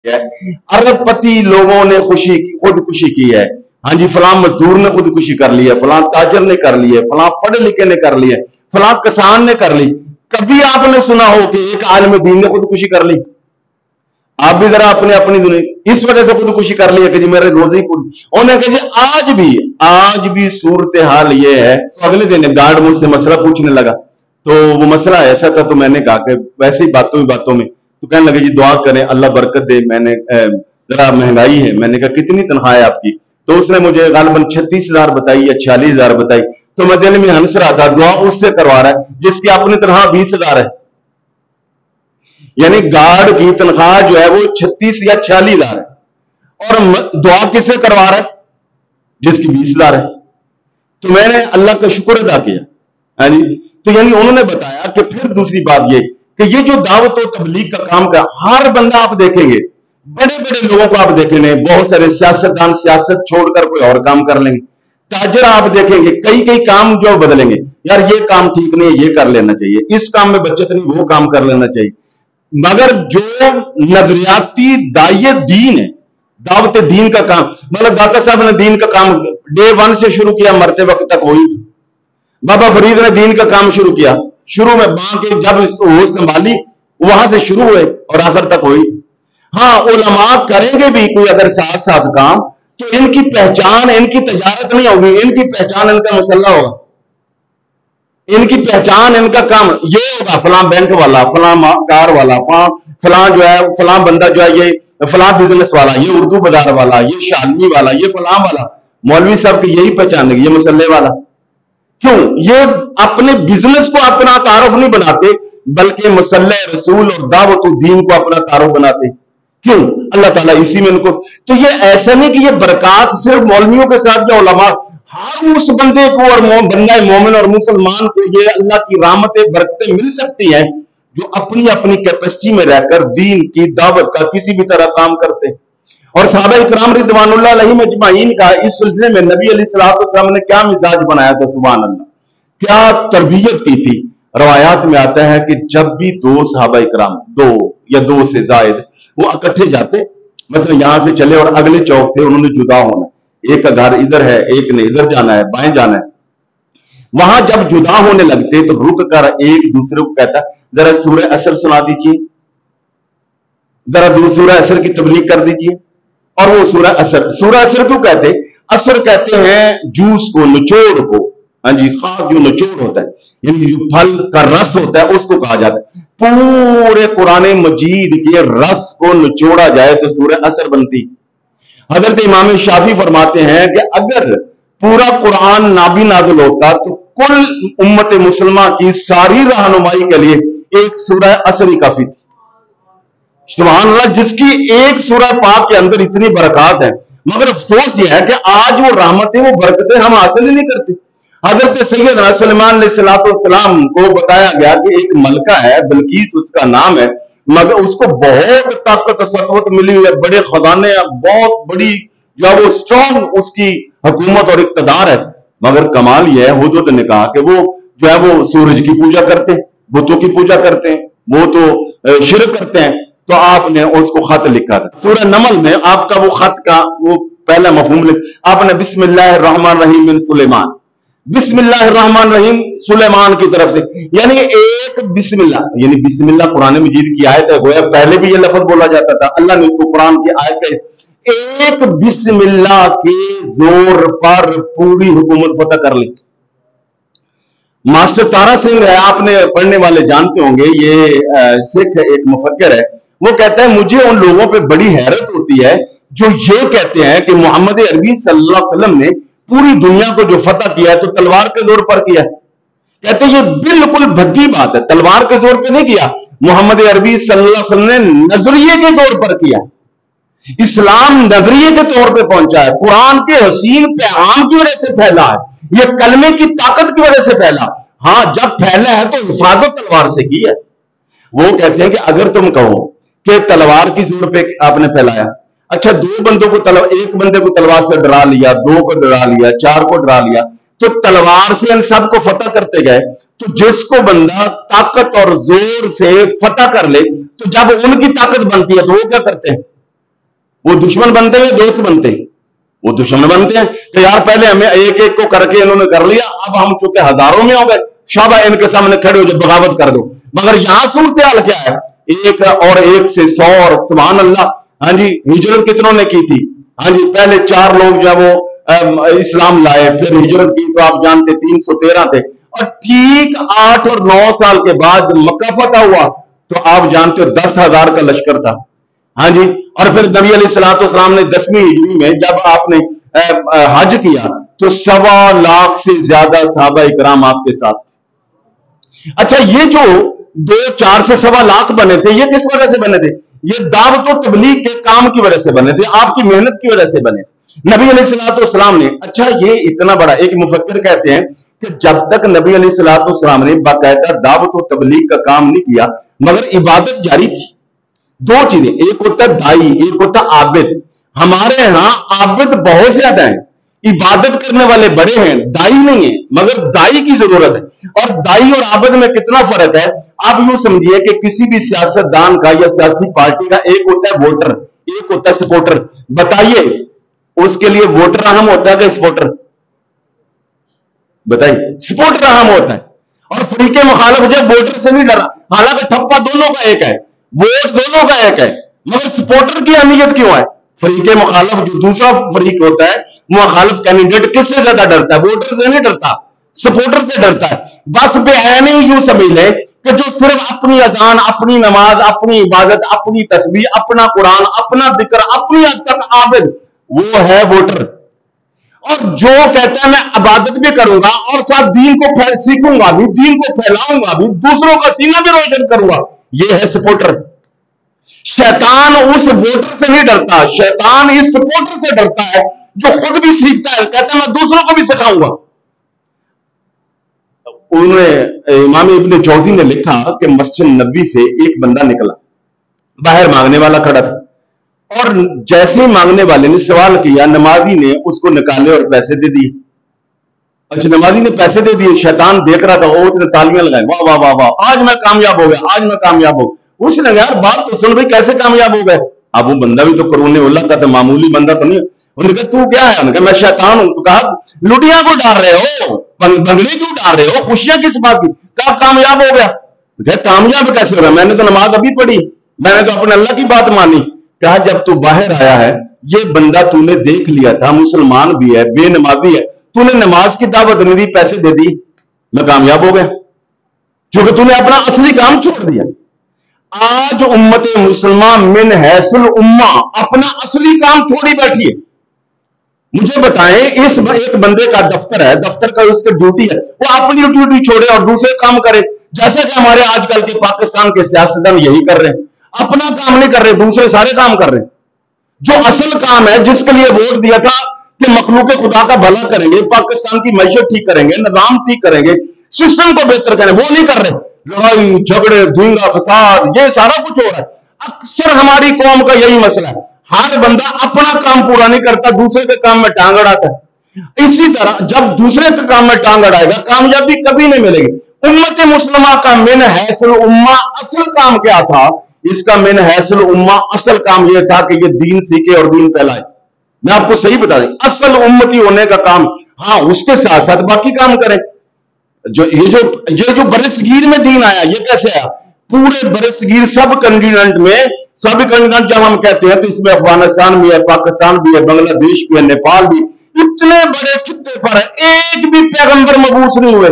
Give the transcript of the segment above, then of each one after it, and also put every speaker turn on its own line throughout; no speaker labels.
है। अरबपति लोगों ने खुदकुशी की है। हाँ जी, फलां मजदूर ने खुदकुशी कर ली है, फलां ताजर ने कर ली है, फलां पढ़े लिखे ने कर ली है, फलां किसान ने कर ली। कभी आपने सुना हो कि एक आलिम दीन ने खुदकुशी कर ली? आप भी जरा अपने अपनी दुनिया इस वजह से खुदकुशी कर ली है कि जी मेरे रोजी पूरी। उन्हें कहा जी आज भी सूरत हाल ये है। तो अगले दिन गार्ड मुझसे मसला पूछने लगा, तो वो मसला ऐसा था, तो मैंने कहा कि वैसे ही बातों में तो कहने लगे जी दुआ करें अल्लाह बरकत दे, मैंने जरा महंगाई है। मैंने कहा कितनी तनख्वाह है आपकी? तो उसने मुझे गालिबन 36,000 बताई या 46,000 बताई। तो मैं दिल में हंस रहा था, दुआ उससे करवा रहा है जिसकी अपनी तनख्वाह 20,000 है। यानी गार्ड की तनख्वाह जो है वो 36 या 46,000 है, और दुआ किससे करवा रहा है? जिसकी 20,000 है। तो मैंने अल्लाह का शुक्र अदा किया। हाँ जी, तो यानी उन्होंने बताया कि फिर दूसरी बात ये कि ये जो दावत और तबलीग का काम का हर बंदा आप देखेंगे, बड़े बड़े लोगों को आप देखेंगे, बहुत सारे सियासतदान सियासत छोड़कर कोई और काम कर लेंगे। ताजर आप देखेंगे कई काम जो बदलेंगे, यार ये काम ठीक नहीं है, ये कर लेना चाहिए, इस काम में बचत नहीं, वो काम कर लेना चाहिए। मगर जो नजरियाती दायिए दीन है, दावत दीन का काम, मतलब दाता साहब ने दीन का काम डे 1 से शुरू किया, मरते वक्त तक वही था। बाबा फरीद ने दीन का काम शुरू किया, शुरू में बाकी जब होश संभाली वहां से शुरू हुए और आखिर तक हुई। हाँ, उलमा करेंगे भी कोई अगर साथ साथ काम, तो इनकी पहचान इनकी तजारत नहीं होगी, इनकी पहचान इनका मसला होगा, इनकी पहचान इनका काम ये होगा, फलां बैंक वाला, फलां कार वाला, फलां जो है फलां बंदा जो है ये फलां बिजनेस वाला, ये उर्दू बाजार वाला, ये शालमी वाला, ये फलां वाला। मौलवी साहब की यही पहचान है, ये मसले वाला। क्यों? ये अपने बिजनेस को अपना तारुफ नहीं बनाते, बल्कि मसले रसूल और दावत दीन को अपना तारुफ बनाते। क्यों? अल्लाह ताला इसी में इनको, तो ये ऐसा नहीं कि ये बरकत सिर्फ मौलवियों के साथ या उलमा, हर उस बंदे को और बंदा मोमिन और मुसलमान को ये अल्लाह की रहमतें बरकतें मिल सकती हैं जो अपनी अपनी कैपेसिटी में रहकर दीन की दावत का किसी भी तरह काम करते। और सहाबा इकराम रिदवानुल्लाह अलैहिम अजमाइन का इस सिलसिले में नबी अलैहिस्सलातु वस्सलाम ने क्या मिजाज बनाया था, सुभान अल्लाह, क्या तरबियत की थी। रवायात में आता है कि जब भी दो सहाबा इकराम, दो या दो से जायद, वो इकट्ठे जाते, मतलब यहां से चले और अगले चौक से उन्होंने जुदा होना, एक का घर इधर है, एक ने इधर जाना है, बाएं जाना है, वहां जब जुदा होने लगते तो रुक कर एक दूसरे को कहता जरा सूरह असर सुना दीजिए, जरा सूरह असर की तबलीग कर दीजिए। और वो सूरह असर क्यों कहते? असर कहते हैं जूस को, निचोड़ को। हाँ जी, खास जो निचोड़ होता है, यानी जो फल का रस होता है उसको कहा जाता है। पूरे कुरान मजीद के रस को निचोड़ा जाए तो सूरह असर बनती। हजरत इमाम शाफी फरमाते हैं कि अगर पूरा कुरान नाबी नाज़िल होता तो कुल उम्मत मुसलमान की सारी रहनुमाई के लिए एक सूरह असर ही काफी थी। सुभान अल्लाह, जिसकी एक सूरह पाक के अंदर इतनी बरकत है, मगर अफसोस यह है कि आज वो रहमतें, वो बरकतें हम हासिल ही नहीं करते। हजरत सैयदना सुलेमान अलैहिस्सलाम को बताया गया कि एक मलका है, बिल्कीस उसका नाम है, मगर उसको बहुत ताकत सतवत मिली हुई है, बड़े खजाने, बहुत बड़ी जो वो स्ट्रॉन्ग उसकी हुकूमत और इक्तदार है। मगर कमाल यह है, हुजूर ने कहा कि वो जो है वो सूरज की पूजा करते हैं, बुतों की पूजा करते हैं, वो तो शिरक करते हैं। तो आपने उसको खत लिखा था सूरह नमल में, आपका वो खत का वो पहला मफहूम लिख, आपने बिस्मिल्लाहिर्रहमानिर्रहीम मिन सुलेमान, बिस्मिल्लाहिर्रहमानिर्रहीम सुलेमान की तरफ से, यानी एक बिस्मिल्लाह, यानी बिस्मिल्लाह कुरान मजीद की आयत है, गोया पहले भी ये लफ्ज बोला जाता था, अल्लाह ने उसको कुरान की आयत का एक बिस्मिल्लाह के जोर पर पूरी हुकूमत फतह कर ली। मास्टर तारा सिंह है, आपने पढ़ने वाले जानते होंगे, ये सिख एक मुफक्किर है, वो कहता है मुझे उन लोगों पे बड़ी हैरत होती है जो ये कहते हैं कि मोहम्मद अरबी सल्लल्लाहु अलैहि वसल्लम ने पूरी दुनिया को जो फतह किया है तो तलवार के जोर पर किया है। कहते ये बिल्कुल भद्दी बात है, तलवार के जोर पर नहीं किया, मोहम्मद अरबी सल्लल्लाहु अलैहि वसल्लम ने नजरिए के जोर पर किया। इस्लाम नजरिए के तौर पे पहुंचा है, कुरान के हसीन पैगाम की वजह से फैला है, ये कलमे की ताकत की वजह से फैला। हाँ, जब फैला है तो हिफाजत तलवार से की है। वो कहते हैं कि अगर तुम कहो कि तलवार की जोर पे आपने फैलाया, अच्छा दो बंदों को एक बंदे को तलवार से डरा लिया, दो को डरा लिया, चार को डरा लिया, तो तलवार से इन सबको फतह करते गए, तो जिसको बंदा ताकत और जोर से फतह कर ले, तो जब उनकी ताकत बनती है तो वो क्या करते हैं? वो दुश्मन बनते हैं, दोस्त बनते हैं? वो दुश्मन बनते हैं कि यार पहले हमें एक एक को करके इन्होंने कर लिया, अब हम चूंकि हजारों में हो गए, शाबाश इनके सामने खड़े हो जो बगावत कर दो। मगर यहां सूरत हाल क्या है, एक और एक से 100 और सुभान अल्लाह। हाँ जी, हिजरत कितनों ने की थी? हाँ जी, पहले 4 लोग जो वो इस्लाम लाए, फिर हिजरत की तो आप जानते 313 थे, और ठीक 8 और 9 साल के बाद मक्का फतह हुआ तो आप जानते हो 10,000 का लश्कर था। हाँ जी, और फिर नबी अलैहिस्सलाम ने 10वीं हिजरी में जब आपने हज किया तो 1.25 लाख से ज्यादा सहाबा इकराम आपके साथ। अच्छा, ये जो 2-4 से 1.25 लाख बने थे, ये किस वजह से बने थे? ये दावत और तबलीग के काम की वजह से बने थे, आपकी मेहनत की वजह से बने थे। नबी अलैहिस्सलाम ने, अच्छा ये इतना बड़ा, एक मुफक्किर कहते हैं कि जब तक नबी अलैहिस्सलाम ने बाकायदा दावत और तबलीग का काम नहीं किया मगर इबादत जारी थी। 2 चीजें, एक होता है दाई, एक होता है आबिद। हमारे यहां आबिद बहुत ज्यादा है, इबादत करने वाले बड़े हैं, दाई नहीं है, मगर दाई की जरूरत है। और दाई और आबिद में कितना फर्क है, आप यूं समझिए कि किसी भी सियासतदान का या सियासी पार्टी का एक होता है वोटर, एक होता है सपोर्टर। बताइए उसके लिए वोटर अहम होता है कि सपोर्टर? बताइए, सपोर्टर अहम होता है। और फरीके मुखालिफ जब वोटर से नहीं डरा, हालांकि ठप्पा दोनों का एक है, वोट दोनों का एक है, मगर सपोर्टर की अहमियत क्यों है? फरीके मुखालिफ जो दूसरा फरीक होता है, मुखालिफ कैंडिडेट किससे ज्यादा डरता है? वोटर से नहीं डरता, सपोर्टर से डरता है। बस बेआईनी यूं समझ ले कि जो सिर्फ अपनी अजान, अपनी नमाज, अपनी इबादत, अपनी तस्बीह, अपना कुरान, अपना जिक्र, अपनी हद तक आबिद, वो है वोटर। और जो कहता है मैं इबादत भी करूंगा और साथ दीन को सीखूंगा भी, दीन को फैलाऊंगा भी, दूसरों का सीना भी रोशन करूंगा, ये है सपोर्टर। शैतान उस वोटर से नहीं डरता, शैतान इस सपोर्टर से डरता है जो खुद भी सीखता है, कहता है मैं दूसरों को भी सिखाऊंगा। उन्होंने इमाम इब्न जौजी ने लिखा कि मस्जिद नबी से एक बंदा निकला, बाहर मांगने वाला खड़ा था, और जैसे ही मांगने वाले ने सवाल किया, नमाजी ने उसको निकाले और पैसे दे दिए। अच्छा, नमाजी ने पैसे दे दिए, शैतान देख रहा था, उसने तालियां लगाई, वाह वाह वाह वाह, आज मैं कामयाब हो गया, आज मैं कामयाब हो। उसने यार बात तो सुन भाई, कैसे कामयाब हो गए? अब वो बंदा भी तो करोने उल्ला का था, मामूली बंदा तो नहीं। उन्होंने कहा तू क्या है? उन्होंने कहा मैं शैतान हूं। तो कहा लुटिया को डाल रहे हो, बंगले क्यों डाल रहे हो, खुशियां किस बात की? कहा कामयाब हो गया। कामयाब कैसे हो गया? मैंने तो नमाज अभी पढ़ी, मैंने तो अपने अल्लाह की बात मानी। कहा जब तू बाहर आया है, ये बंदा तूने देख लिया था, मुसलमान भी है, बेनमाजी है, तूने नमाज की दावत नहीं दी, पैसे दे दी, मैं कामयाब हो गया, क्योंकि तूने अपना असली काम छोड़ दिया। आज उम्मत मुसलमान मिन हैसुल उम्मा अपना असली काम छोड़ी बैठी है। मुझे बताएं, इस एक बंदे का दफ्तर है, दफ्तर का उसकी ड्यूटी है, वो अपनी ड्यूटी छोड़े और दूसरे काम करे, जैसा कि हमारे आजकल के पाकिस्तान के सियासतदान यही कर रहे हैं, अपना काम नहीं कर रहे, दूसरे सारे काम कर रहे हैं। जो असल काम है, जिसके लिए वोट दिया था कि मखलूक खुदा का भला करेंगे, पाकिस्तान की मैशत ठीक करेंगे, निजाम ठीक करेंगे, सिस्टम को बेहतर करेंगे, वो नहीं कर रहे। लड़ाई झगड़े, धुआं, फसाद, ये सारा कुछ हो रहा है। अक्सर हमारी कौम का यही मसला है, हर बंदा अपना काम पूरा नहीं करता, दूसरे के काम में टांग अड़ाता है। इसी तरह जब दूसरे के काम में टांग अड़ाएगा, कामयाबी कभी नहीं मिलेगी। उम्मत मुस्लिमा का मिन हैसुल उम्मा असल काम क्या था? इसका मिन हैसुल उम्मा असल काम यह था कि ये दीन सीखे और दीन फैलाए। मैं आपको सही बता दें, असल उम्मती होने का काम, हाँ उसके साथ साथ बाकी काम करें। ये जो बरसगीर में दीन आया, ये कैसे आया? पूरे बरसगीर सब कंटिनेंट में, सभी कंटिनेंट जब हम कहते हैं तो इसमें अफगानिस्तान भी है, पाकिस्तान भी है, बांग्लादेश भी है, नेपाल भी, इतने बड़े खित्ते पर है, एक भी पैगंबर मबूस नहीं हुए,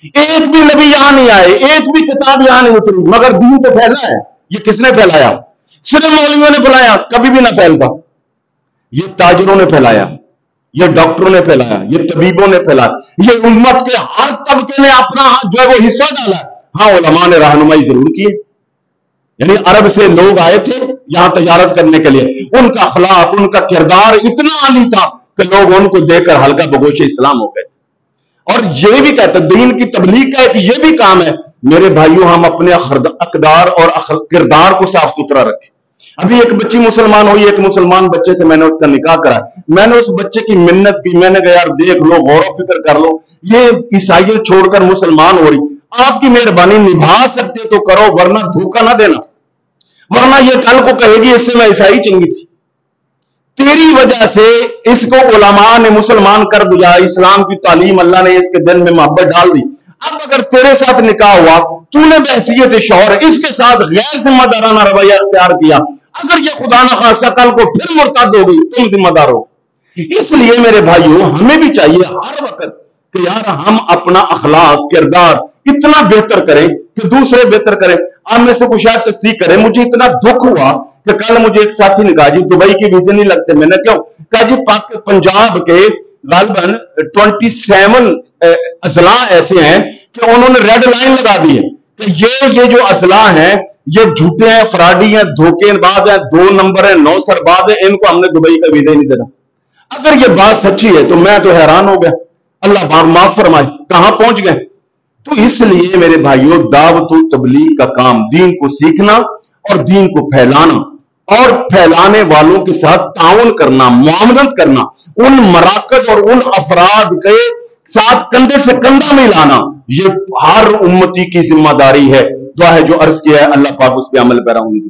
एक भी नबी यहां नहीं आए, एक भी किताब यहां नहीं उतरी, मगर दीन तो फैला है। ये किसने फैलाया? सिर्फ मौलवियों ने फैलाया, कभी भी ना फैलता। ये ताजरों ने फैलाया, ये डॉक्टरों ने फैलाया, ये तबीबों ने फैलाया, ये उम्मत के हर तबके ने अपना जो है वो हिस्सा डाला। हाँ, उलमा ने रहनुमाई जरूर की, यानी अरब से लोग आए थे यहां तजारत करने के लिए, उनका अखलाक, उनका किरदार इतना आली था कि लोग उनको देखकर हल्का बगोश इस्लाम हो गए। और ये भी कहते दीन की तबलीग का एक ये भी काम है, मेरे भाइयों, हम अपने अकदार और किरदार को साफ सुथरा रखें। अभी एक बच्ची मुसलमान हुई, एक मुसलमान बच्चे से मैंने उसका निकाह करा, मैंने उस बच्चे की मिन्नत की, मैंने कहा यार देख लो, गौर फिक्र कर लो, ये ईसाइयत छोड़कर मुसलमान हो रही, आपकी मेहरबानी निभा सकते तो करो, वरना धोखा ना देना, वरना ये कल को कहेगी इससे मैं ईसाई चंगी थी। तेरी वजह से इसको उलमा ने मुसलमान कर दिया, इस्लाम की तालीम अल्लाह ने इसके दिल में मोहब्बत डाल दी। अब अगर तेरे साथ निकाह हुआ, तूने बहसीयत शौहर इसके साथ गैर जिम्मेदाराना रवैया अख्तियार किया, अगर ये खुदा न खास्ता कल को फिर मुर्तद हो गई, तुम जिम्मेदार हो। इसलिए मेरे भाइयों, हमें भी चाहिए हर वक्त कि यार हम अपना अखलाक किरदार इतना बेहतर करें कि दूसरे बेहतर करें। आप में से कुछ शायद तस्दीक करें, मुझे इतना दुख हुआ कि कल मुझे एक साथी ने कहा जी दुबई के वीजे नहीं लगते। मैंने क्यों कहा जी पंजाब के गालबन 27 अजला ऐसे हैं कि उन्होंने रेड लाइन लगा दी है कि ये जो अजला हैं ये झूठे हैं, फराडी हैं, धोखेबाज हैं, 2 नंबर है, 9 सरबाज है, इनको हमने दुबई का वीजा नहीं देना। अगर ये बात सच्ची है तो मैं तो हैरान हो गया, अल्लाह माफ फरमाए, कहां पहुंच गए। तो इसलिए मेरे भाइयों, दावत तबलीग का काम दीन को सीखना और दीन को फैलाना और फैलाने वालों के साथ ताउन करना, मुआमलत करना, उन मराकज और उन अफराद के साथ कंधे से कंधा मिलाना, ये हर उम्मती की जिम्मेदारी है। दुआ है जो अर्ज किया है, अल्लाह पाक उस पे अमल पैरा होने की।